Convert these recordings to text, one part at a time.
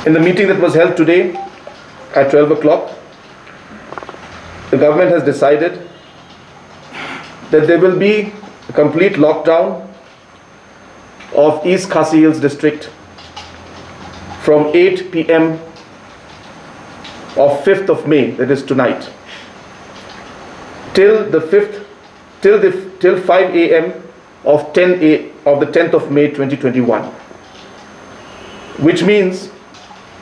In the meeting that was held today at 12 o'clock, the government has decided that there will be a complete lockdown of East Khasi Hills district from 8 p.m. of 5th of May, that is tonight, till 5 a.m. of the 10th of May 2021, which means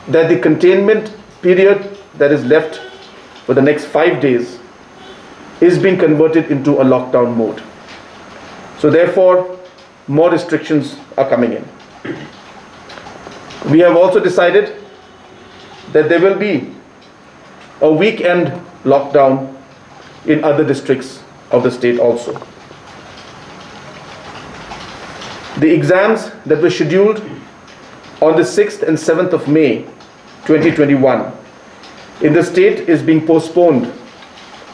that the containment period that is left for the next 5 days is being converted into a lockdown mode. So therefore, more restrictions are coming in. We have also decided that there will be a weekend lockdown in other districts of the state also. The exams that were scheduled on the 6th and 7th of May 2021 in the state is being postponed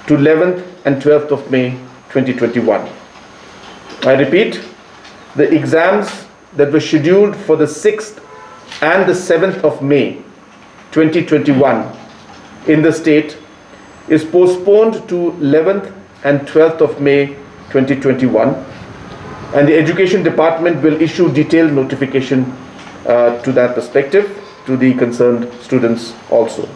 to 11th and 12th of May 2021. I repeat, the exams that were scheduled for the 6th and the 7th of May 2021 in the state is postponed to 11th and 12th of May 2021, and the Education Department will issue detailed notification to that perspective to the concerned students also.